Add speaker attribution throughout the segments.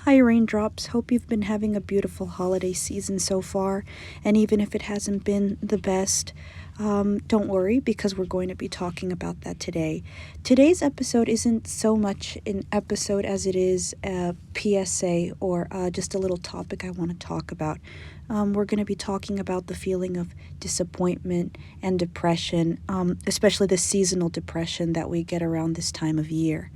Speaker 1: Hi, Raindrops. Hope you've been having a beautiful holiday season so far. And even if it hasn't been the best, don't worry because we're going to be talking about that today. Today's episode isn't so much an episode as it is a PSA or just a little topic I want to talk about. We're going to be talking about the feeling of disappointment and depression, especially the seasonal depression that we get around this time of year.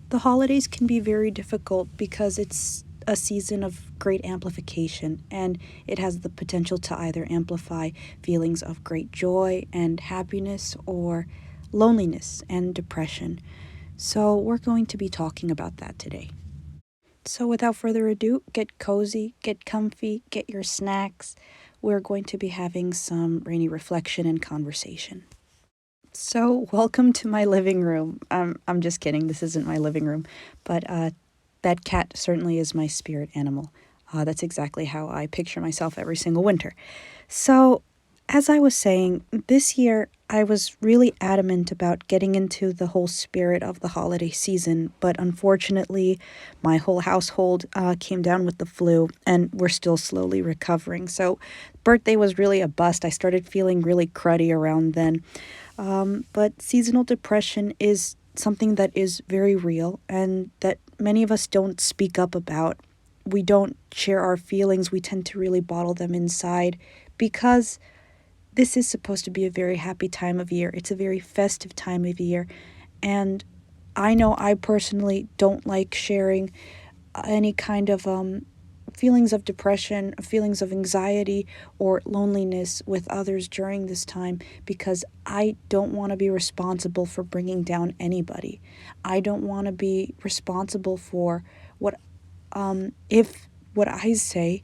Speaker 1: The holidays can be very difficult because it's a season of great amplification, and it has the potential to either amplify feelings of great joy and happiness or loneliness and depression. So, we're going to be talking about that today. So, without further ado, get cozy, get comfy, get your snacks. We're going to be having some rainy reflection and conversation. So, welcome to my living room. I'm just kidding. This isn't my living room, but that cat certainly is my spirit animal. That's exactly how I picture myself every single winter. So, as I was saying, this year I was really adamant about getting into the whole spirit of the holiday season, but unfortunately, my whole household came down with the flu, and we're still slowly recovering. So, birthday was really a bust. I started feeling really cruddy around then. But seasonal depression is something that is very real and that many of us don't speak up about. We don't share our feelings. We tend to really bottle them inside because this is supposed to be a very happy time of year. It's a very festive time of year. And I know I personally don't like sharing any kind of feelings of depression, feelings of anxiety, or loneliness with others during this time because I don't want to be responsible for bringing down anybody. I don't want to be responsible for if what I say,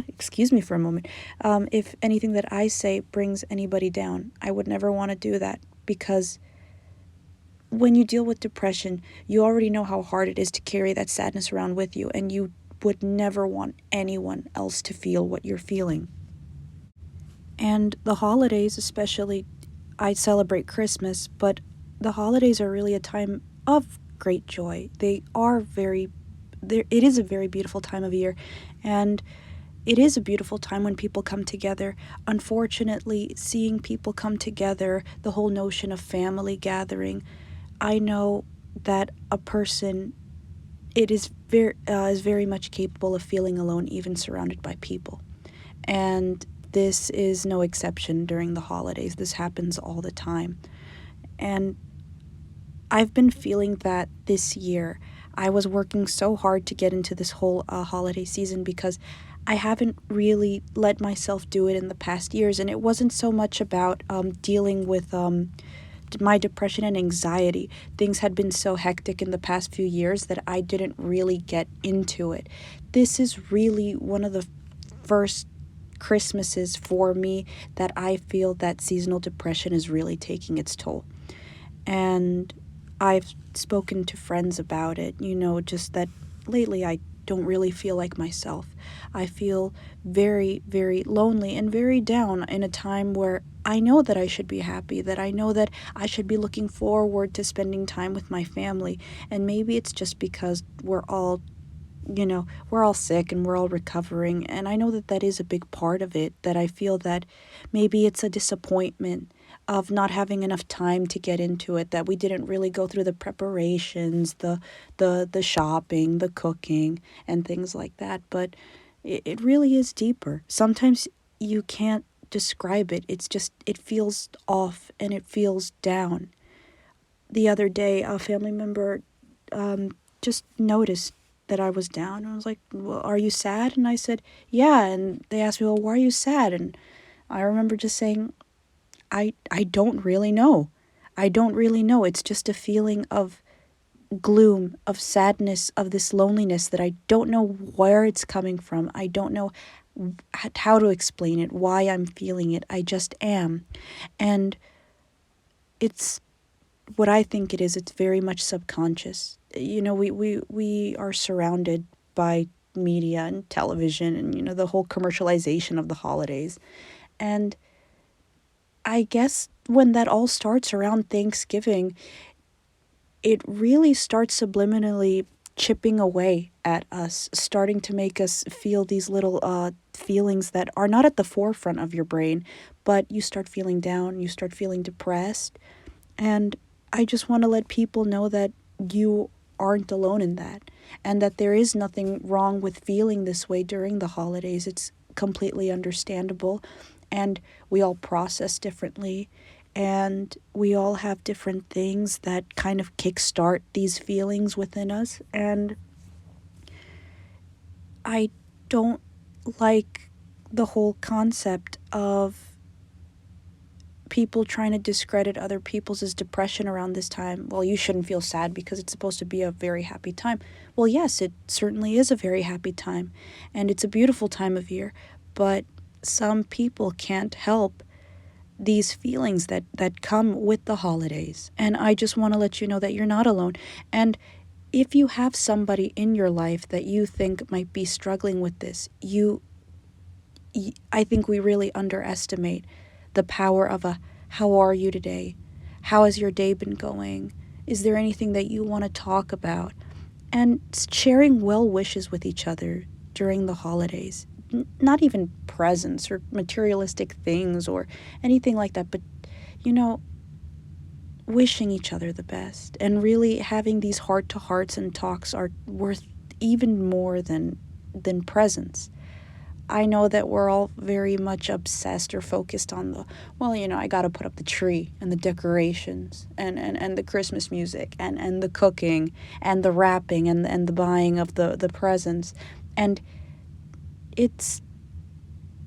Speaker 1: excuse me for a moment, if anything that I say brings anybody down. I would never want to do that because when you deal with depression, you already know how hard it is to carry that sadness around with you, and you would never want anyone else to feel what you're feeling. And the holidays, especially, I celebrate Christmas, but the holidays are really a time of great joy. It is a very beautiful time of year, and it is a beautiful time when people come together. Unfortunately, seeing people come together, the whole notion of family gathering, I know that a person it is very much capable of feeling alone even surrounded by people. And this is no exception during the holidays. This happens all the time. And I've been feeling that this year. I was working so hard to get into this whole holiday season because I haven't really let myself do it in the past years. And it wasn't so much about dealing with my depression and anxiety. Things had been so hectic in the past few years that I didn't really get into it. This is really one of the first Christmases for me that I feel that seasonal depression is really taking its toll. And I've spoken to friends about it, just that lately I don't really feel like myself. I feel very, very lonely and very down in a time where I know that I should be happy, that I know that I should be looking forward to spending time with my family. And maybe it's just because we're all sick and we're all recovering. And I know that that is a big part of it, that I feel that maybe it's a disappointment of not having enough time to get into it, that we didn't really go through the preparations, the shopping, the cooking, and things like that. But it really is deeper. Sometimes you can't describe it. It's just, it feels off and it feels down. The other day, a family member just noticed that I was down. I was like, well, are you sad? And I said, yeah. And they asked me, well, why are you sad? And I remember just saying, I don't really know. I don't really know. It's just a feeling of gloom, of sadness, of this loneliness that I don't know where it's coming from. I don't know how to explain it, why I'm feeling it. I just am. And it's what I think it is. It's very much subconscious. We are surrounded by media and television and, the whole commercialization of the holidays. And I guess when that all starts around Thanksgiving, it really starts subliminally chipping away at us, starting to make us feel these little feelings that are not at the forefront of your brain, but you start feeling down, you start feeling depressed. And I just want to let people know that you aren't alone in that, and that there is nothing wrong with feeling this way during the holidays. It's completely understandable, and we all process differently, and we all have different things that kind of kickstart these feelings within us. And I don't like the whole concept of people trying to discredit other people's depression around this time. Well, you shouldn't feel sad because it's supposed to be a very happy time. Well, yes, it certainly is a very happy time, and it's a beautiful time of year, but some people can't help these feelings that come with the holidays. And I just want to let you know that you're not alone. And if you have somebody in your life that you think might be struggling with this, I think we really underestimate the power of a "how are you today? How has your day been going? Is there anything that you want to talk about?" And sharing well wishes with each other during the holidays. Not even presents or materialistic things or anything like that, but, you know, wishing each other the best and really having these heart to hearts and talks are worth even more than presents. I know that we're all very much obsessed or focused on I got to put up the tree and the decorations and the Christmas music and the cooking and the wrapping and the buying of the presents. And it's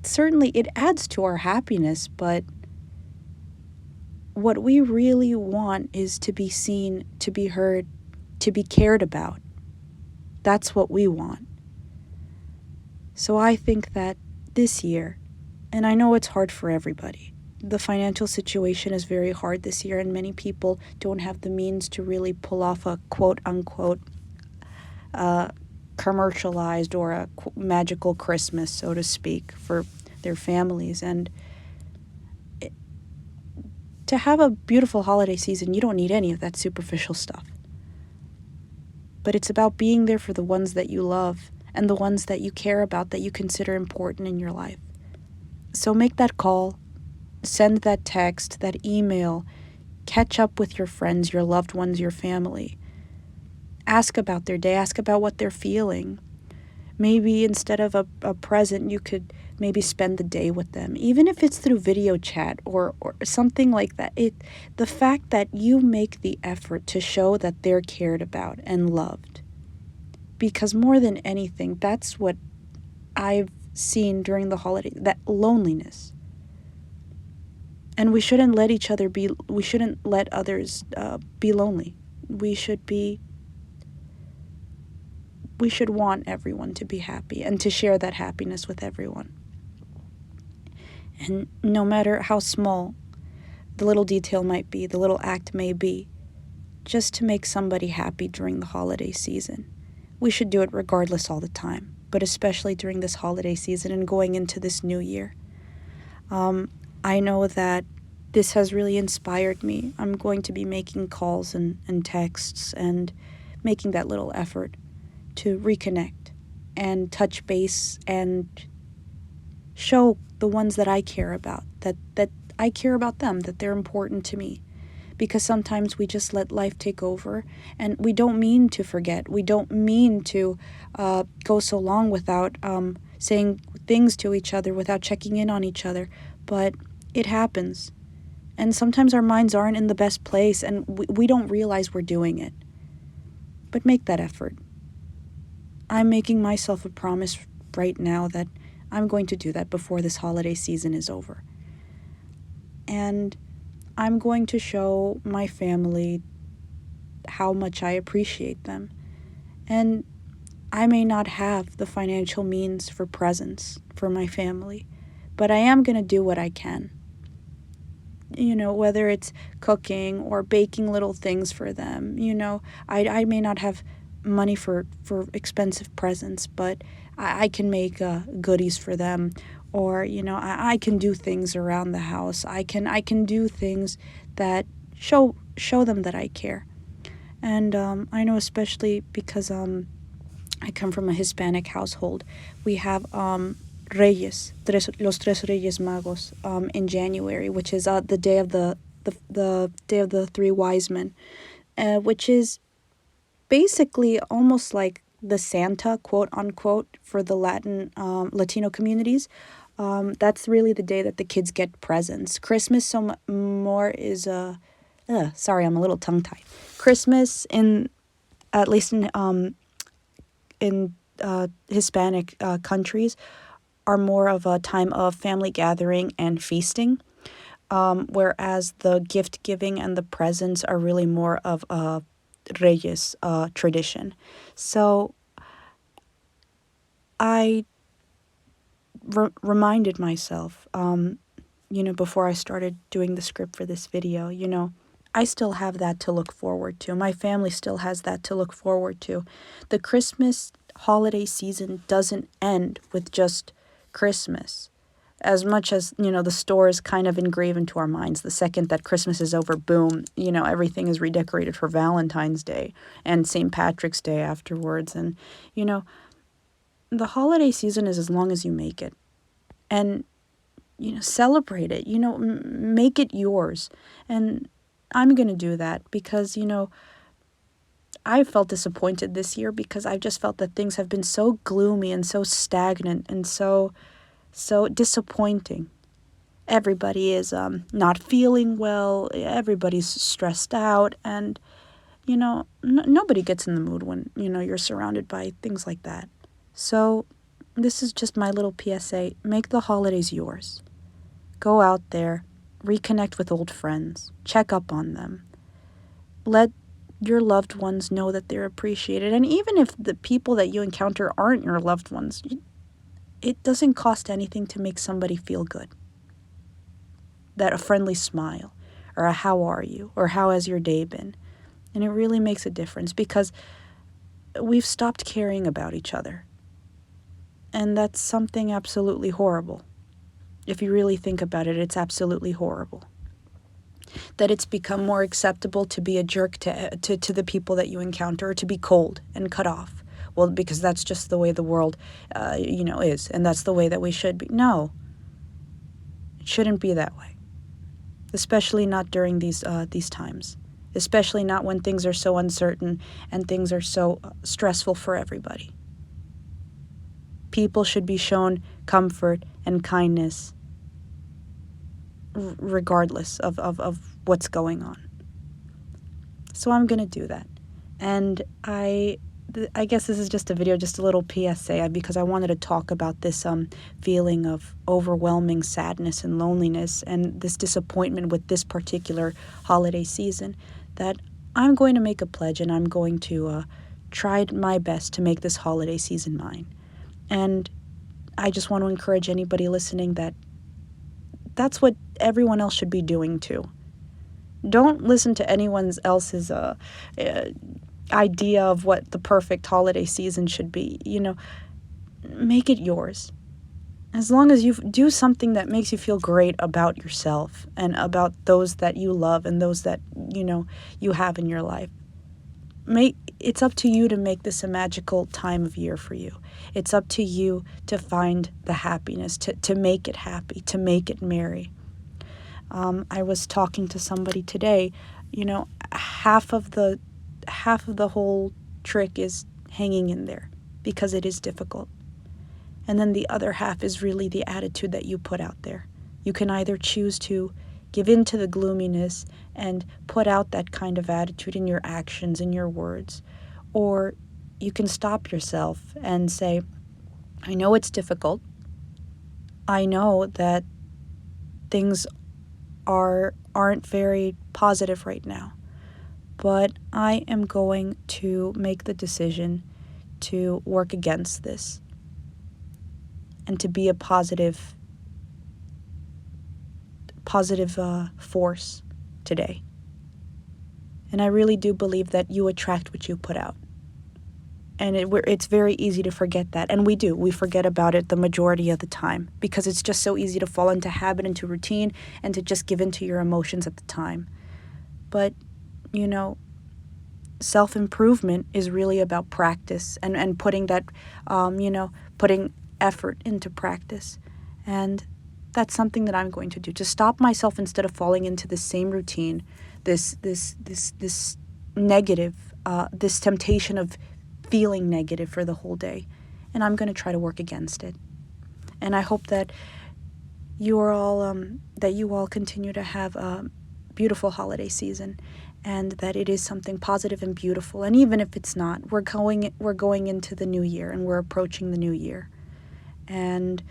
Speaker 1: certainly, it adds to our happiness, but what we really want is to be seen, to be heard, to be cared about. That's what we want. So I think that this year, and I know it's hard for everybody, the financial situation is very hard this year, and many people don't have the means to really pull off a quote-unquote commercialized or a magical Christmas, so to speak, for their families. And to have a beautiful holiday season, you don't need any of that superficial stuff. But it's about being there for the ones that you love and the ones that you care about, that you consider important in your life. So make that call, send that text, that email, catch up with your friends, your loved ones, your family. Ask about their day, ask about what they're feeling. Maybe instead of a present, you could maybe spend the day with them, even if it's through video chat or something like that. The fact that you make the effort to show that they're cared about and loved. Because more than anything, that's what I've seen during the holiday, that loneliness. And we shouldn't let others be lonely. We should want everyone to be happy and to share that happiness with everyone. And no matter how small the little detail might be, the little act may be, just to make somebody happy during the holiday season. We should do it regardless all the time, but especially during this holiday season and going into this new year. I know that this has really inspired me. I'm going to be making calls and texts and making that little effort to reconnect and touch base and show the ones that I care about, that I care about them, that they're important to me. Because sometimes we just let life take over, and we don't mean to forget. We don't mean to go so long without saying things to each other, without checking in on each other. But it happens. And sometimes our minds aren't in the best place, and we don't realize we're doing it. But make that effort. I'm making myself a promise right now that I'm going to do that before this holiday season is over. And I'm going to show my family how much I appreciate them. And I may not have the financial means for presents for my family, but I am going to do what I can. Whether it's cooking or baking little things for them. I may not have money for expensive presents, but I can make goodies for them. Or, I can do things around the house. I can do things that show them that I care. And I know, especially because I come from a Hispanic household, we have Los Tres Reyes Magos in January, which is the day of the day of the three wise men, which is basically almost like the Santa, quote unquote, for the Latino communities. That's really the day that the kids get presents. Christmas more is sorry, I'm a little tongue tied. Christmas in at least in Hispanic countries are more of a time of family gathering and feasting, whereas the gift giving and the presents are really more of a Reyes tradition. So I reminded myself, before I started doing the script for this video, I still have that to look forward to. My family still has that to look forward to. The Christmas holiday season doesn't end with just Christmas. As much as, the stores kind of engrave into our minds the second that Christmas is over, boom, everything is redecorated for Valentine's Day and St. Patrick's Day afterwards. And, the holiday season is as long as you make it. And, celebrate it, make it yours. And I'm going to do that because, I felt disappointed this year because I've just felt that things have been so gloomy and so stagnant and so disappointing. Everybody is not feeling well, everybody's stressed out, and, nobody gets in the mood when, you're surrounded by things like that. So this is just my little PSA. Make the holidays yours. Go out there, reconnect with old friends, check up on them. Let your loved ones know that they're appreciated. And even if the people that you encounter aren't your loved ones, it doesn't cost anything to make somebody feel good. That a friendly smile, or a how are you, or how has your day been? And it really makes a difference because we've stopped caring about each other. And that's something absolutely horrible. If you really think about it, it's absolutely horrible. That it's become more acceptable to be a jerk to the people that you encounter, or to be cold and cut off. Well, because that's just the way the world, is, and that's the way that we should be. No, it shouldn't be that way. Especially not during these times. Especially not when things are so uncertain and things are so stressful for everybody. People should be shown comfort and kindness regardless of what's going on. So I'm going to do that. And I guess this is just a video, just a little PSA, because I wanted to talk about this feeling of overwhelming sadness and loneliness and this disappointment with this particular holiday season, that I'm going to make a pledge and I'm going to try my best to make this holiday season mine. And I just want to encourage anybody listening that that's what everyone else should be doing too. Don't listen to anyone else's idea of what the perfect holiday season should be. Make it yours. As long as you do something that makes you feel great about yourself and about those that you love and those that, you have in your life. It's up to you to make this a magical time of year for you. It's up to you to find the happiness, to make it happy, to make it merry. I was talking to somebody today, half of the whole trick is hanging in there because it is difficult. And then the other half is really the attitude that you put out there. You can either choose to give in to the gloominess and put out that kind of attitude in your actions, in your words, or you can stop yourself and say, I know it's difficult. I know that things aren't very positive right now, but I am going to make the decision to work against this and to be a positive force today. And I really do believe that you attract what you put out. And it's very easy to forget that. And we forget about it the majority of the time because it's just so easy to fall into habit, into routine, and to just give in to your emotions at the time. But, self-improvement is really about practice and putting that, putting effort into practice. And that's something that I'm going to do, to stop myself instead of falling into the same routine, this negative, this temptation of feeling negative for the whole day. And I'm going to try to work against it. And I hope that you all continue to have a beautiful holiday season, and that it is something positive and beautiful. And even if it's not, we're going into the new year, and we're approaching the new year. And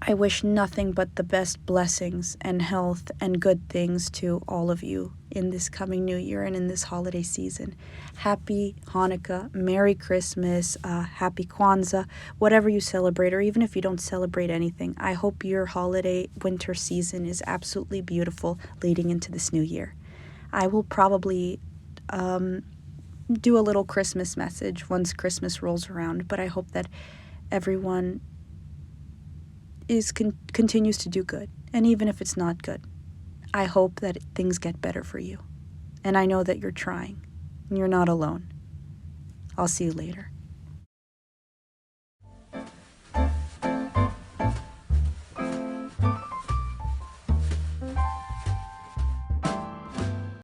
Speaker 1: I wish nothing but the best blessings and health and good things to all of you in this coming new year and in this holiday season. Happy Hanukkah, Merry Christmas, Happy Kwanzaa, whatever you celebrate, or even if you don't celebrate anything. I hope your holiday winter season is absolutely beautiful leading into this new year. I will probably do a little Christmas message once Christmas rolls around, but I hope that everyone continues to do good. And even if it's not good, I hope that things get better for you. And I know that you're trying, and you're not alone. I'll see you later.